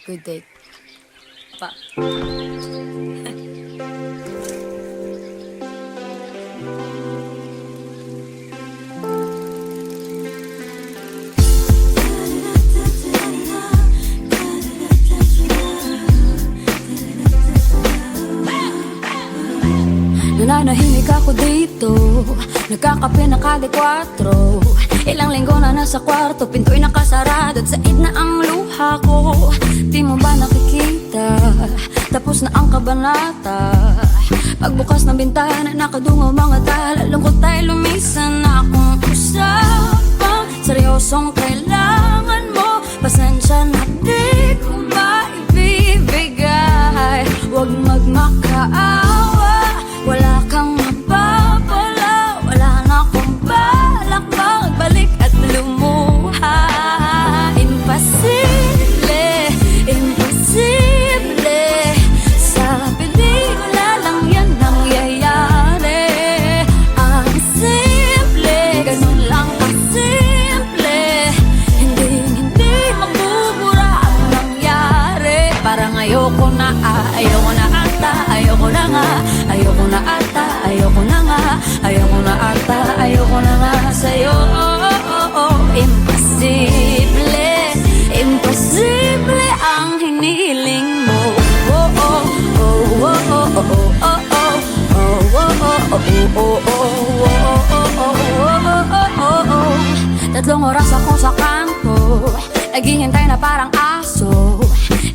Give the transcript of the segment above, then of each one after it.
Good day pa. Nananahimik ako dito, nagkakape na kada 4. Ilang linggo na nasa kwarto, pinto'y nakasarado at said na ang luha ko. Di mo ba nakikita, tapos na ang kabanata. Pagbukas ng bintana, nakadungaw mga tala. Lungkot tayo lumisan na akong usapang seryosong kailangan mo. Pasensya na di ko maibibigay. Huwag magmakaawa, wala kang mapapala. Wala na akong balak magbalik at lumuha. Imposible, imposible. Sa pelikula lang yan nangyayari. Ang simple, ganun lang kasimple. Hindi magbubura ang nangyari. Parang ayoko na ata, ayoko na nga. Ayoko na ata, ayoko na nga. Ayoko na ata, ayoko na nga sa'yo. Imposible, imposible ang hinihiling mo. Tatlong oras ako sa kanto, naghihintay na parang aso.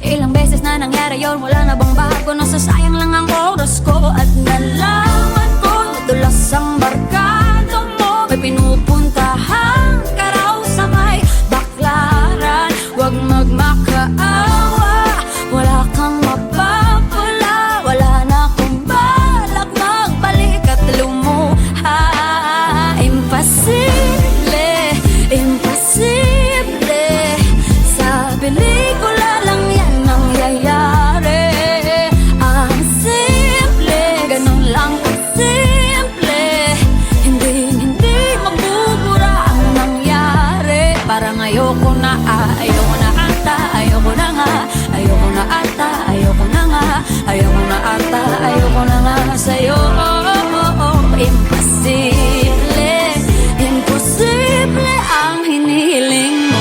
Ilang beses na nangyari yun, wala na bang bago? Nasasayang lang ang oras ko. At nalaman ko, nadulas ang barkada mo. May pinupuntahan ka raw sa may baklaran. Huwag magmakaawa, wala kang mapapala. Wala na akong balak magbalik at lumuha. Imposible, imposible. Sa pelikula lang yan nangyayari. Ang simple, ganun lang kasimple. Hindi magbubura ang nangyari. Parang ayoko na ata, ayoko na nga. Ayoko na ata, ayoko na nga. Ayoko na ata, ayoko na nga sa'yo. Imposible, imposible ang hinihiling mo.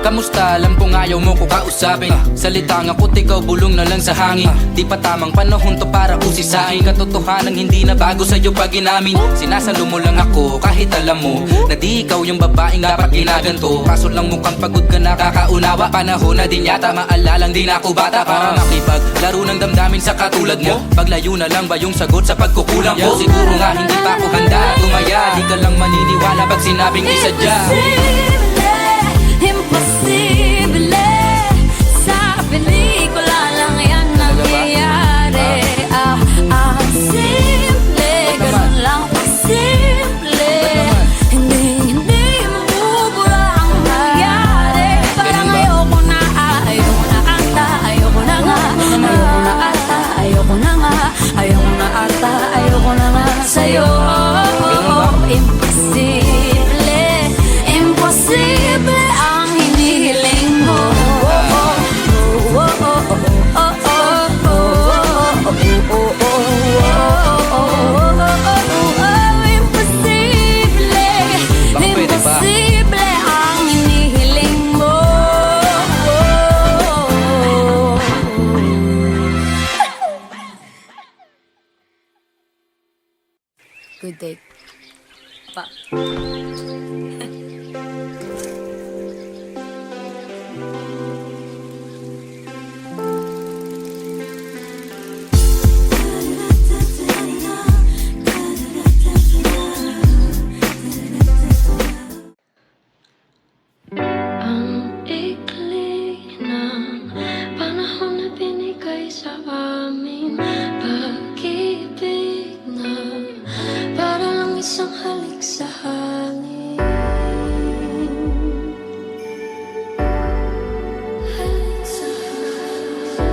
Kamusta? Alam kong ayaw mo ko kausapin. Salita nga ko't ikaw bulong na lang sa hangin. Di pa tamang panahon to para usisain. Katotohanan hindi na bago sa'yo pag inamin. Sinasalo mo lang ako kahit alam mo na di ikaw yung babaeng dapat ginaganto. Kaso lang mukhang pagod ka na kakaunawa. Panahon na din yata maalalang di na ako bata para makipaglaro ng damdamin sa katulad mo. Paglayo na lang ba yung sagot sa pagkukulang ko? Siguro nga hindi pa ako handa tumaya. Di ka lang maniniwala pag sinabing isadya. Imposible, sa pelikula lang yan nangyayari. Ang simple, ganun lang kasimple. Hindi mabubura ang nangyari. Parang ayoko na ata, ayoko na nga. Ayoko na ata, ayoko na nga. Ayoko na ata, ayoko na nga sa'yo. Imposible, imposible ang hinihiling mo. Imposible, imposible ang hinihiling mo. Good day pa. Ang ikli ng panahon na binigay sa amin. Pag-ibig na para lang isang halik sa hangin. Halik sa hangin.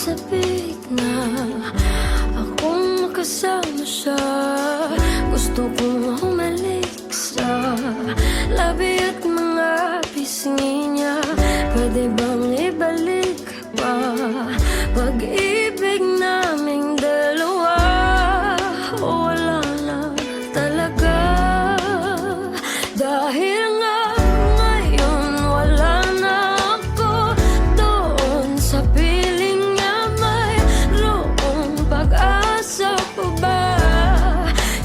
sabik na akong makasama siya. Gusto kong humalik sa labi at mga pisngi niya. Pwede bang ibalik pa pag-ibig naming dalawa? O wala na talaga, dahil nga ngayon wala na ako doon sa piling niya. Mayroong pag-asa pa ba?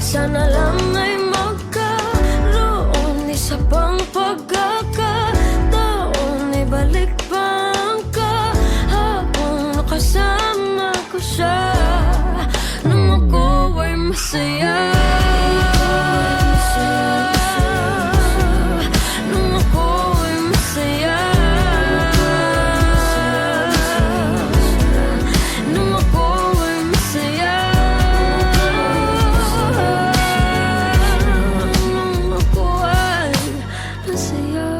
Sana lang ay magkaroon isa pang pagkakataon. Ibalik pa ang kahapon, nakasama ko siya nung ako ay masaya. Nung ako ay masaya. Nung ako ay masaya. Nung ako ay masaya.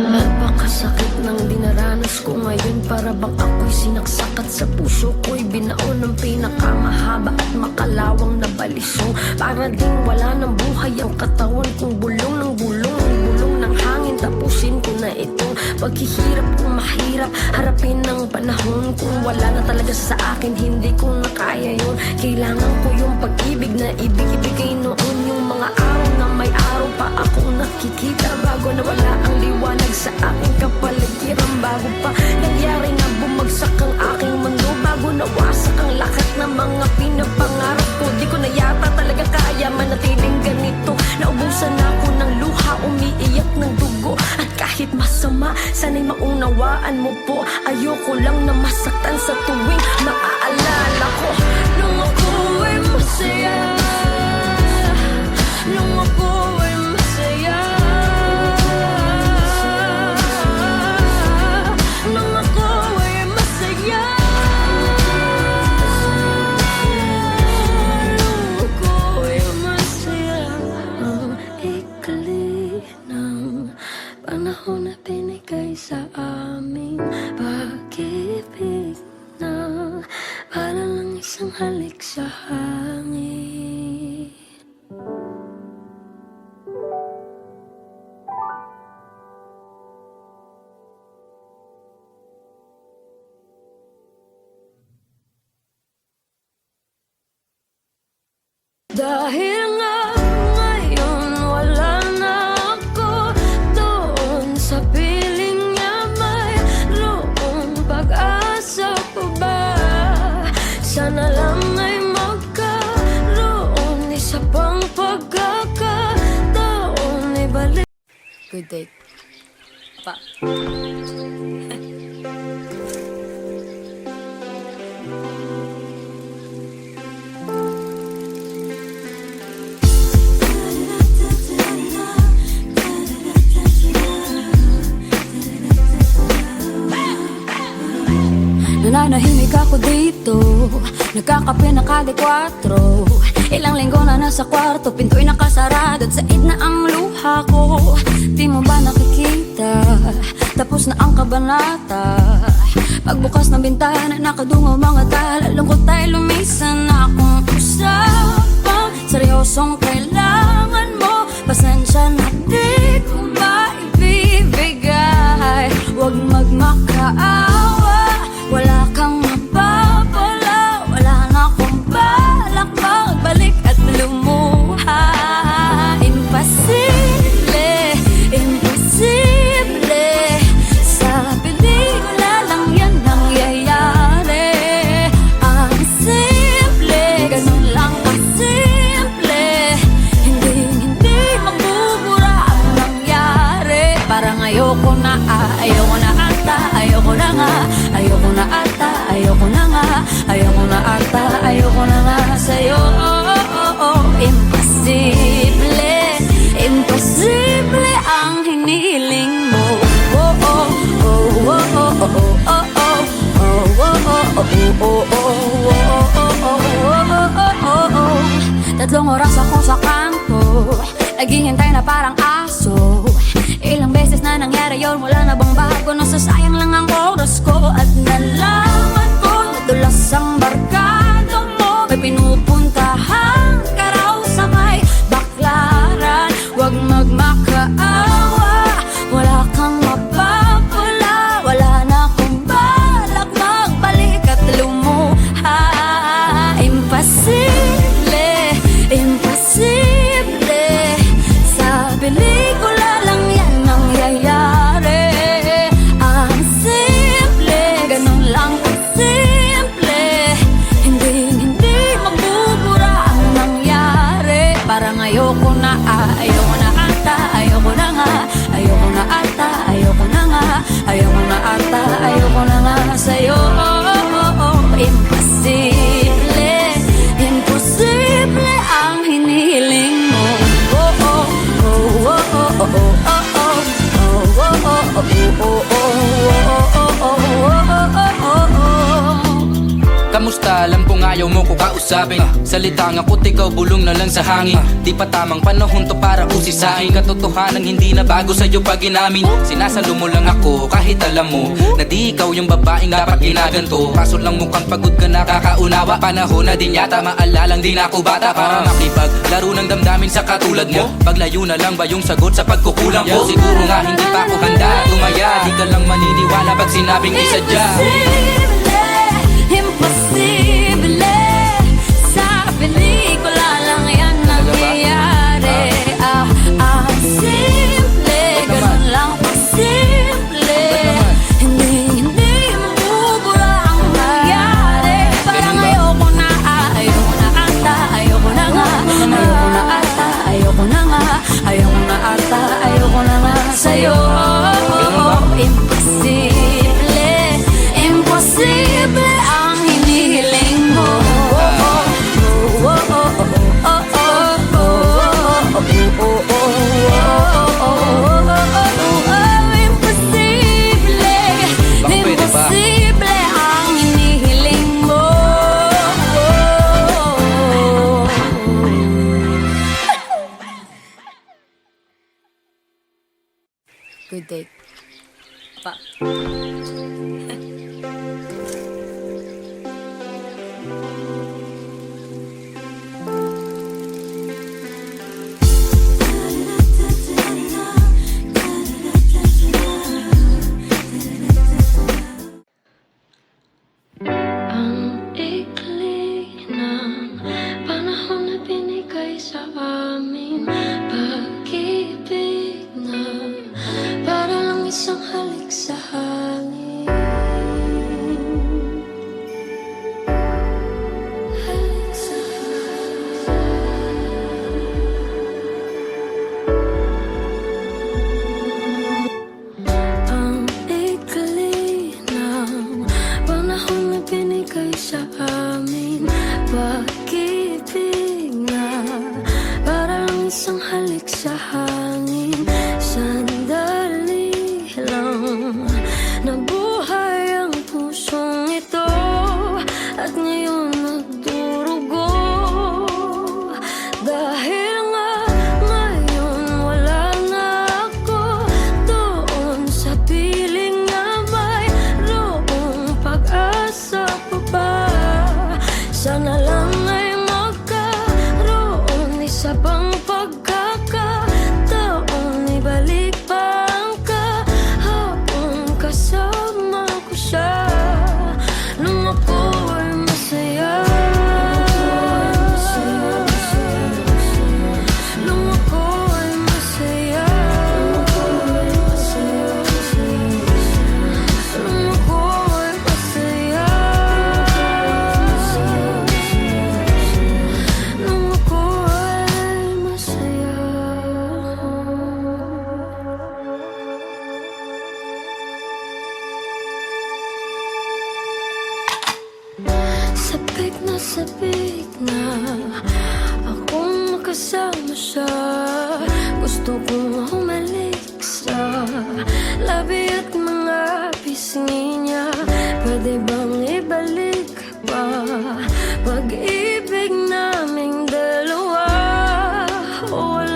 Napakasakit ng dinaranas ko ngayon. Para bang ako'y sinaksak at sa puso ko'y binaon ng pinakamahaba at makalawang na balisong. Para ding wala ng buhay ang katawan kong bulong ng bulong. Bulong ng hangin, tapusin ko na itong paghihirap kong mahirap. Harapin ng panahon kung wala na talaga sa akin. Hindi ko na kaya yun. Kailangan ko yung pag-ibig na ibig-ibigay noon. Yung mga araw na may araw pa akong nakikita bago na wala ang liwanag sa aking kapaligiran. Bago pa nangyari na bumagsak ang aking mundo, bago nawasak ang lahat ng mga pinapangarap ko. Di ko na yata talaga kaya manatiling ganito. Naubusan ako ng luha, umiiyak ng dugo. At kahit masama, sana'y maunawaan mo po. Ayoko lang na masaktan sa tuwing maaalala ko. Nung ako ay masaya. Nung ako ay masaya. Nung ako ay masaya. Nung ako ay masaya. Ang ikli ng panahon na binigay sa aming pag-ibig na para lang isang halik sa hangin. Dahil nga ngayon wala na ako doon sa piling niya. Mayroong pag-asa pa ba? Sana lang ay magkaroon isa pang pagkakataon. Ibalik. Good day pa. Nananahimik ako dito, nagkakape na kada 4. Ilang linggo na nasa kwarto, pinto'y nakasarado at said na ang luha ko. Di mo ba nakikita, tapos na ang kabanata. Pagbukas ng bintana, nakadungaw mga tala. Lungkot ay lumisan na akong usapang seryosong kailangan mo. Pasensya na di ko ba ibibigay. Huwag magmakaawa, wala kang mapapala. Wala na akong balak magbalik at lumuha. Imposible, imposible. Sa pelikula lang yan nangyayari. Ang simple, ganun lang kasimple. Hindi magbubura ang nangyari. Parang ayoko na ata, ayoko na nga. Ayoko na ata, ayoko na nga. Ayoko na ata, ayoko na nga sa'yo. Imposible, imposible ang hiniling mo. Tatlong oras ako sa kanto, Naghihintay na parang aso. Ilang beses na nangyari yun, wala na bang bago? Nasasayang lang ang oras ko. At nalaman ko, nadulas ang barkada mo. May pinupuntahan ka raw sa may baklaran. Huwag magmakaawa, wala kang mapapala. Wala na akong balak magbalik at lumuha. Imposible, imposible. Sa pelikula lang yan nangyayari. Ang simple, ganun lang kasimple. Hindi magbubura ang nangyari. Parang ayoko na, ayoko na ata. Ayoko na nga, ayoko na ata. Ayoko na nga, ayoko na ata. Ayoko na nga sa'yo. Imposible, imposible ang hinihiling mo. Oh, oh, oh, oh, oh, oh, oh, oh, oh, oh, oh, oh, oh, oh. Kamusta? Alam kong ayaw mo ko kausapin. Salita nga ko't ikaw bulong na lang sa hangin. Di pa tamang panahon to para usisain. Katotohanan hindi na bago sa'yo pag inamin. Sinasalo mo lang ako kahit alam mo na di ikaw yung babaeng dapat ginaganto. Kaso lang mukhang pagod ka nakakaunawa. Panahon na din yata maalalang din ako bata para makipaglaro ng damdamin sa katulad mo. Paglayo na lang ba yung sagot sa pagkukulang ko? Siguro nga hindi pa ako handa tumaya. Di ka lang maniniwala pag sinabing isadya. Imposible, sa pelikula lang yan nangyayari. Ang simple, ganun lang kasimple. Hindi mabubura ang nangyari. Parang ayoko na, ayoko na ata. Ayoko na nga, ayoko na ata. Ayoko na nga, ayoko na ata. Ayoko na nga sa'yo. Imposible, imposible ang hinihiling mo. Imposible, imposible ang hinihiling mo. Good day. Pa. Ang ikli ng panahon na binigay sa amin. Pag-ibig na para lang isang halik sa hangin. Halik sa ang ikli ng panahon na binigay sa amin. Pag-ibig na para lang isang halik sa hangin. Sandali lang nabuhay ang pusong ito at ngayon nagdurugo. Dahil nga ngayon wala na ako doon sa piling na mayroong pag-asa pa ba. Sana lang ay magkaroon isa pang pagkakataon. Ibalik pa ang kahapon kasama ko siya nung ako ay masaya. Nung ako ay masaya. Nung ako ay masaya. Nung ako ay masaya. Sabik na akong makasama siya. Gusto kong humalik sa labi at mga pisngi niya. Pwede bang ibalik pa pag-ibig naming dalawa? O wala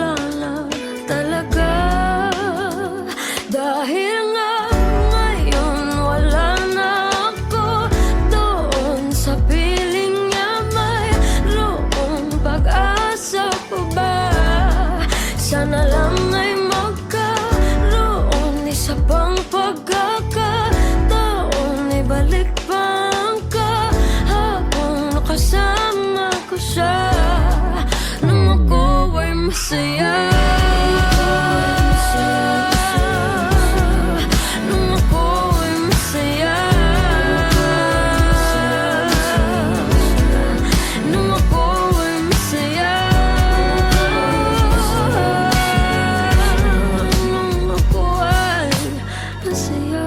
siya nang ako ay masaya. Nung ako ay masaya. Nung ako ay masaya. Nung ako ay masaya.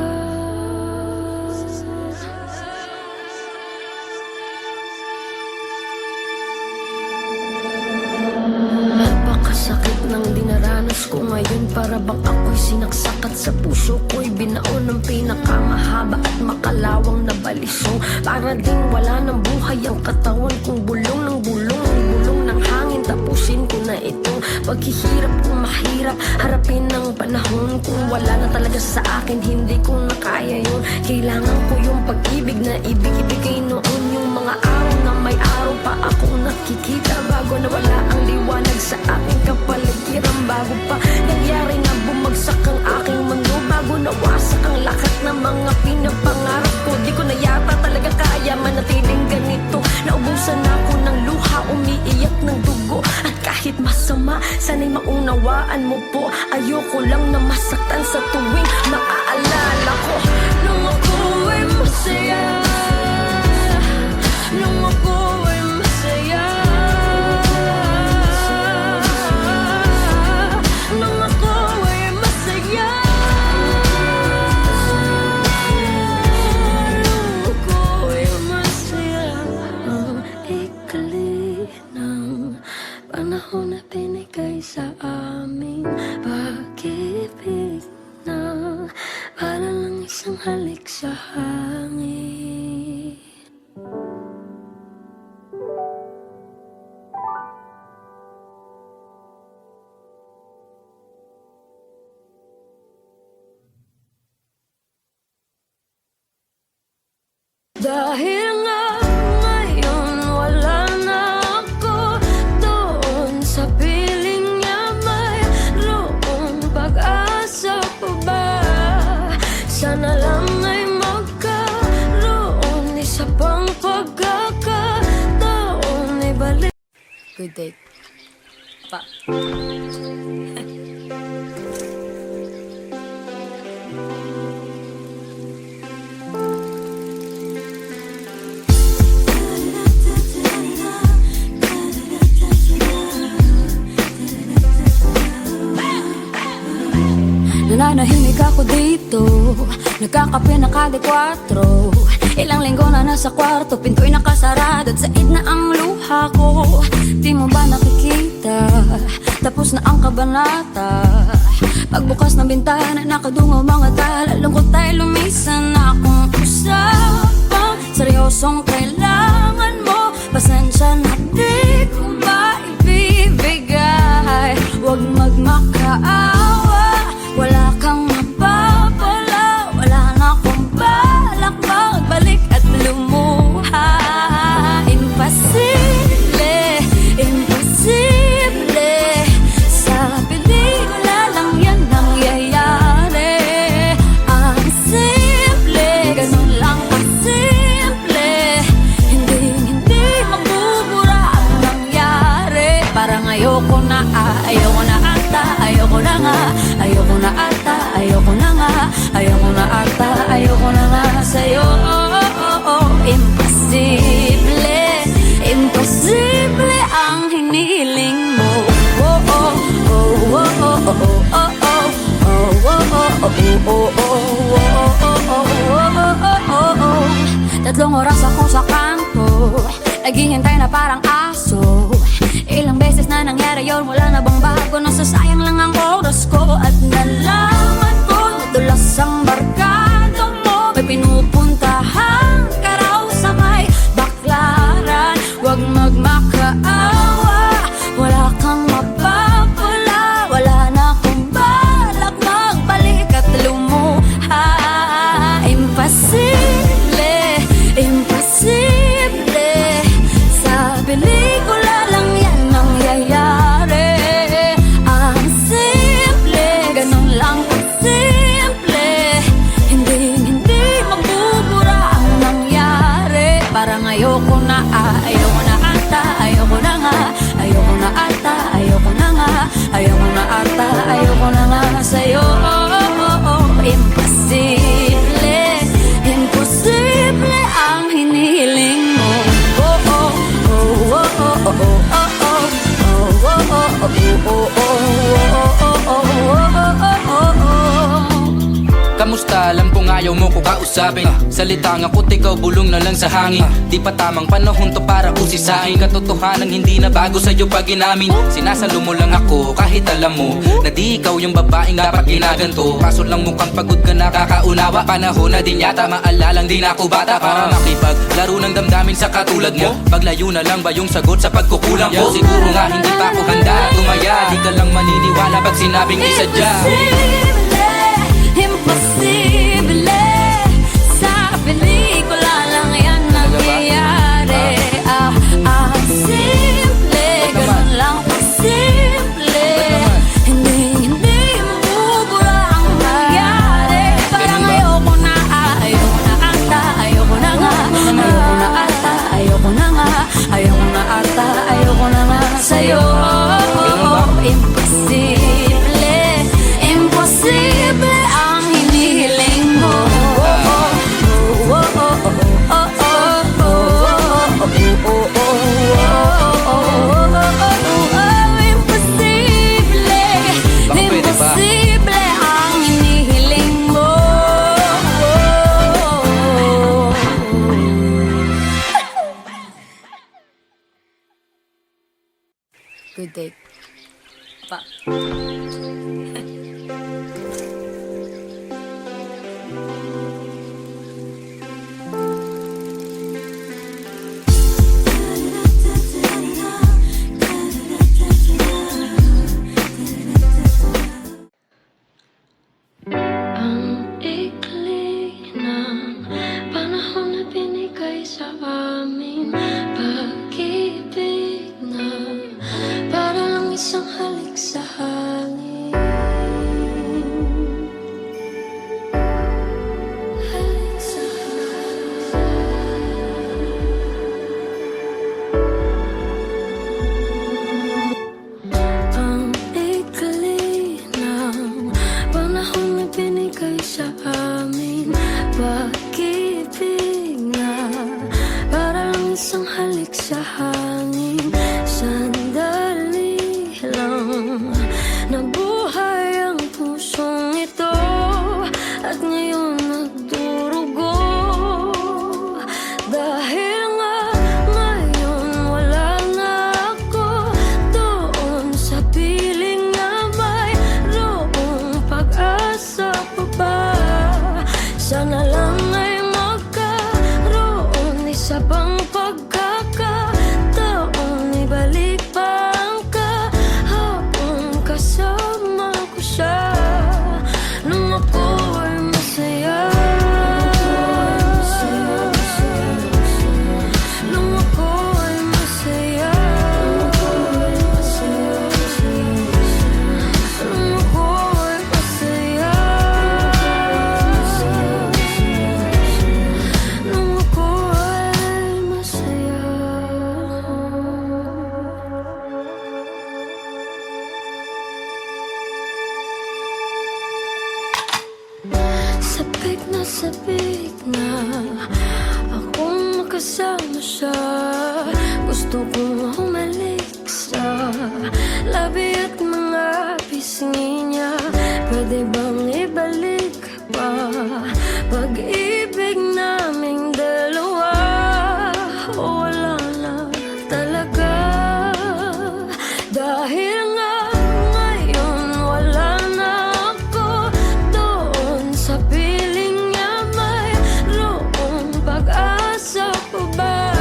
Napakasakit ng dinaranas ko ngayon. Para bang ako'y sinaksak at sa puso ko'y binaon ng pinakamahaba at makalawang na balisong. Para ding wala ng buhay ang katawan kong bulong ng bulong. Ang bulong ng hangin, tapusin ko na itong paghihirap kung mahirap harapin ng panahon. Kung wala na talaga sa akin, hindi ko na kaya yun. Kailangan ko yung pag-ibig na ibigay noon. Yung mga araw na may araw pa akong nakikita bago na wala ang liwanag sa aking kapaligiran. Bago pa nangyari na bumagsak ang aking mundo, bago nawasak ang lahat ng mga pinapangarap ko. Di ko na yata talaga kaya manatiling ganito. Naubusan ako ng luha, umiiyak ng dugo. At kahit masama, sana'y maunawaan mo po. Ayoko lang na masaktan sa tuwing maaalala ko. Nung ako ay masaya. Nung ako ay masaya. Nung ako ay masaya. Nung ako ay masaya. Ang ikli ng panahon na binigay sa aming pag-ibig na para lang isang halik sa hangin. Dahil nga ngayon wala na ako doon sa piling niya, mayroong pag-asa pa ba? Sana lang ay magkaroon isa pang pagkakataon, ibalik. Good day pa. Nananahimik ako dito, nagkakape na kada 4. Ilang linggo na nasa kwarto, pinto'y nakasarado at said na ang luha ko. Di mo ba nakikita, tapos na ang kabanata. Pagbukas ng bintana, nakadungaw mga tala. Lungkot ay lumisan na akong usapang seryosong kailangan mo. Pasensya na di ko maibibigay. Huwag magmakaawa, wala kang mapapala. Wala na akong balak magbalik at lumuha. Imposible, imposible. Sa pelikula lang yan nangyayari. Ang simple, ganun lang kasimple. Hindi magbubura ang nangyari. Parang ayoko na, ayoko na ata, ayoko na nga. Ayoko na ata, ayoko na nga. Ayoko na ata, ayoko na nga sa'yo. Imposible, imposible ang hiniling mo. Oh, oh, oh, oh, oh, oh, oh, oh, oh, oh, oh, oh. 3 oras ako sa kanto, naghihintay na parang aso. Ilang beses na nangyari yun, wala na bang bago? Nasasayang lang ang oras ko. At nalaman ko, nadulas ang barkada mo. May pinupuntahan ka raw sa may baklaran. Huwag magmakaawa, wala kang mapapala. Wala na akong balak magbalik at lumuha. Imposible, imposible. Sa pelikula lang yan nangyayari. Ang simple, ganun lang kasimple. Hindi ayoko na ata, ayoko na nga sa'yo. Imposible, imposible ang hinihiling mo. Oh, oh, oh, oh, oh, oh, oh, oh, oh, oh, oh, oh, oh. Kamusta? Alam kong ayaw mo ko kausapin. Salita nga ko't ikaw bulong na lang sa hangin. Di pa tamang panahon to para usisain. Katotohanan hindi na bago sa'yo pag inamin. Sinasalo mo lang ako kahit alam mo na di ikaw yung babaeng dapat ginaganto. Kaso lang mukhang pagod ka nakakaunawa. Panahon na din yata maalalang di na ako bata para makipaglaro ng damdamin sa katulad mo. Paglayo na lang ba yung sagot sa pagkukulang ko? Siguro nga hindi pa ako handa tumaya. Di ka lang maniniwala pag sinabing isadya. Imposible, sa pelikula lang yan nangyayari. Simple, ganun lang simple. Hindi mabubura ang mangyari. Parang ayoko na ata, ayoko na nga. Ayoko na ata, ayoko na nga. Ayoko na ata, ayoko na nga sa'yo. Imposible, imposible ang hinihiling mo. Imposible, imposible ang hinihiling mo. Good day. Pa. Ang ikli ng panahon na binigay sa amin. Pag-ibig na para lang isang halik sa hangin. Halik sa ang ikli ng panahon na binigay sa amin. Pag-ibig na para lang isang halik sa hangin. Sandali lang nabuhay ang pusong ito at ngayon nagdurugo. Dahil nga ngayon wala na ako doon sa piling na mayroong pag-asa pa ba. Sana lang ay magkaroon isa pang pagkakataon. Ibalik pa ang kahapon kasama ko siya nung ako ay masaya. Nung ako ay masaya. Nung ako ay masaya. Nung ako ay masaya. Sabik na akong makasama siya. Gusto kong humalik sa labi at mga pisngi niya. Pwede bang ibalik pa pag-ibig naming dalawa? O wala na talaga? Dahil nga ngayon wala na ako doon sa piling niya. Mayroong pag-asa pa ba?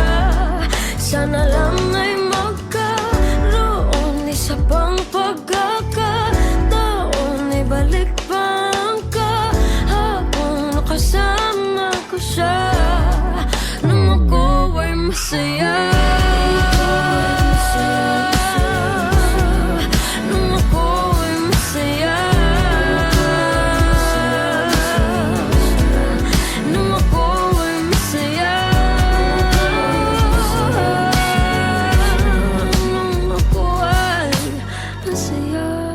Sana lang ay magkaroon isa pang pagkakataon. Ibalik pa ang kahapon kasama ko siya nung ako ay masaya. Nung ako ay masaya. Nung ako ay masaya. Nung ako ay masaya.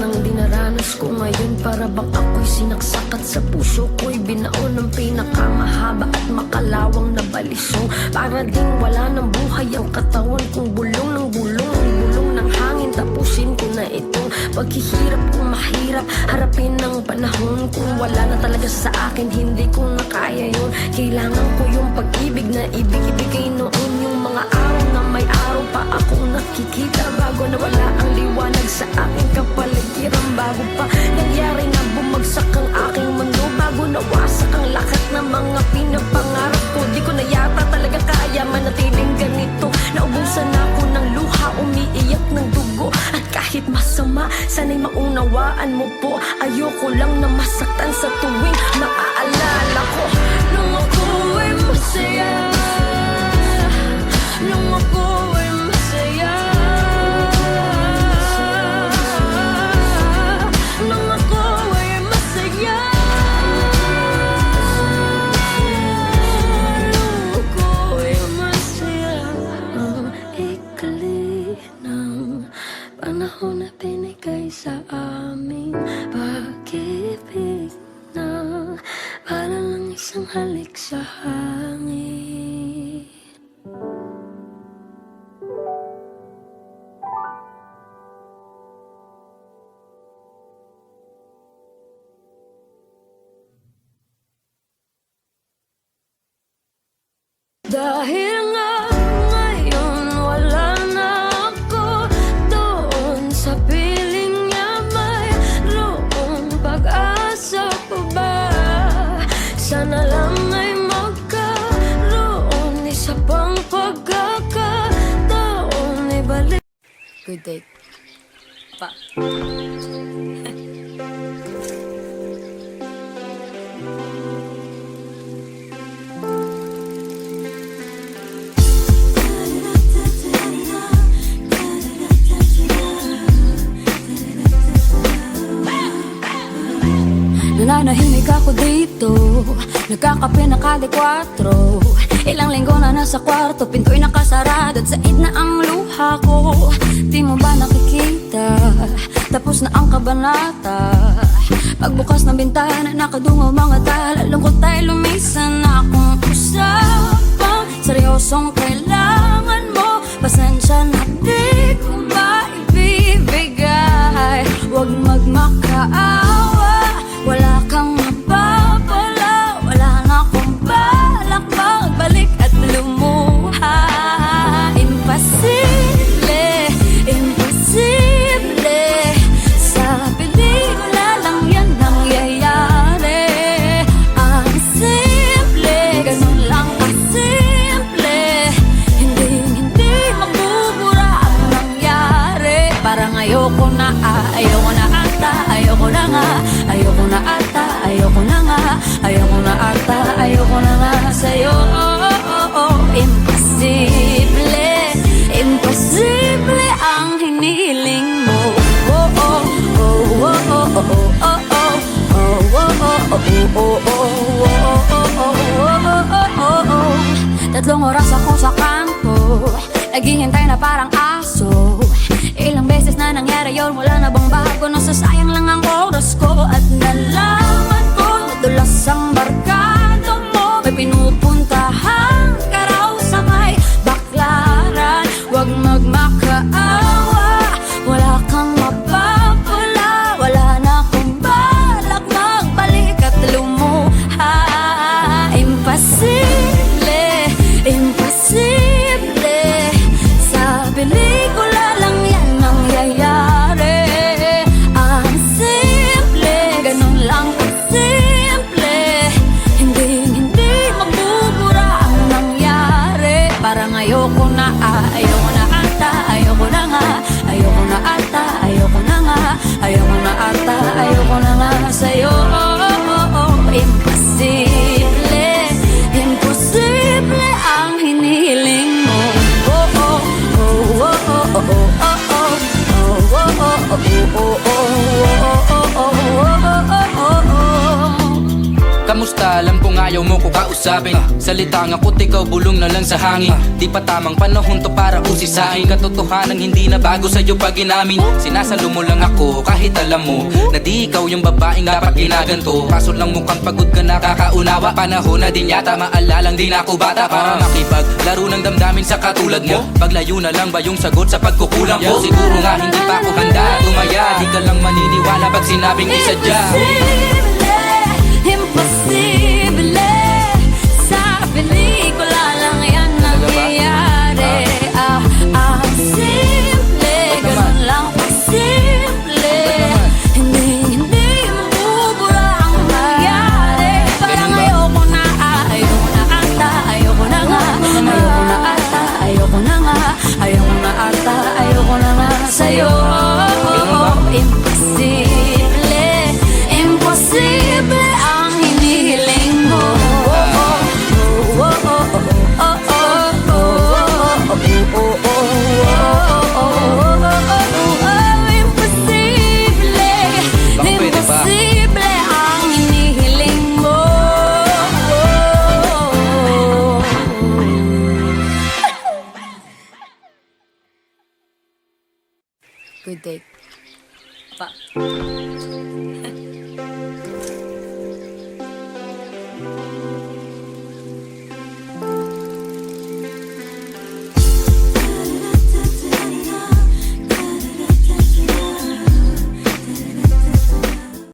ng dinaranas ko ngayon, para bang ako'y sinaksak at sa puso ko'y binaon ng pinakamahaba at makalawang na balisong. Para ding wala ng buhay ang katawan kong bulong ng bulong, bulong ng hangin. Tapusin ko na itong paghihirap kung mahirap harapin ng panahon. Kung wala na talaga sa akin, hindi ko na kaya yun. Kailangan ko yung pag-ibig na ibig-ibigay noon, yung mga araw na may araw pa akong nakikita bago nawala ang liwanag sa aking kapaligiran. Bago pa nangyari na bumagsak ang aking mundo, bago nawasak ang lahat ng mga pinapangarap ko. Di ko na yata talaga kaya manatiling ganito. Naubusan ako ng luha, umiiyak ng dugo. At kahit masama, sana'y maunawaan mo po. Ayoko lang na masaktan sa tuwing maaalala ko nung ako ay masaya, nung ako ay masaya, nung ako ay masaya, nung ako ay masaya. Ang ikli ng panahon na binigay sa amin, pag-ibig na para lang isang halik sa hangin. Dahil nga ngayon wala na ako doon sa piling niya, mayroong pag-asa pa ba? Sana lang ay magkaroon isa pang pagkakataon, ibalik. Good day pa. Nananahimik ako dito, nagkakape na kada 4. Ilang linggo na nasa kwarto, pinto'y nakasarado at said na ang luha ko. Di mo ba nakikita, tapos na ang kabanata? Pagbukas ng bintana, nakadungaw mga tala. Lungkot tayo lumisan na akong usapang seryosong kailangan mo. Pasensya na di ko maibibigay, huwag magmakaawa. Wala kang mapapala, wala na akong balak magbalik at lumuha. Imposible, imposible, sa pelikula lang yan nangyayari. Ang simple, ganun lang kasimple, hindi magbubura ang nangyari. Parang ayoko na ata, ayoko na nga, ayoko na ata, ayoko na nga, ayoko na ata, ayoko na nga sa'yo. Imposible, imposible ang hinihiling mo. Tatlong oras ako sa kanto, naghihintay na parang aso. Ilang beses na nangyari yun, wala na bang bago? Nasasayang lang ang oras ko at nalaman ko madulas ang barkada mo. May pinupuntahan ka raw sa may baklaran. Huwag magmakaawa, wala kang mapapala. Wala na akong balak magbalik at lumuha. Imposible, imposible, sa pelikula lang yan nangyayari. Ang simple, ganun lang kasimple, hindi magbubura ang nangyari. Parang ayoko na ata, ayoko na nga, ayoko na ata, ayoko na nga, ayoko na ata, ayoko na nga sa'yo. Imposible, imposible ang hinihiling mo. Kamusta? Alam kong ayaw mo ko kausapin. Salita nga ko't ikaw bulong na lang sa hangin. Di pa tamang panahon to para usisain. Katotohanan hindi na bago sa'yo pag inamin. Sinasalo mo lang ako kahit alam mo na di ikaw yung babaeng dapat ginaganto. Kaso lang mukhang pagod ka na kakaunawa. Panahon na din yata maalalang di na ako bata para makipaglaro ng damdamin sa katulad mo. Paglayo na lang ba yung sagot sa pagkukulang ko? Siguro nga hindi pa ako handa tumaya. Di ka lang maniniwala pag sinabing isadya. Imposible, sa pelikula lang yan nangyayari. Simple, ganun lang kasimple. Hindi mabubura ang mangyari. Parang ayoko na ata, ayoko na nga. Ayoko na ata, ayoko na nga. Ayoko na ata, ayoko na nga sa'yo. Imposible, imposible ang hinihiling mo. Imposible, imposible ang hinihiling mo. Good day. Pa.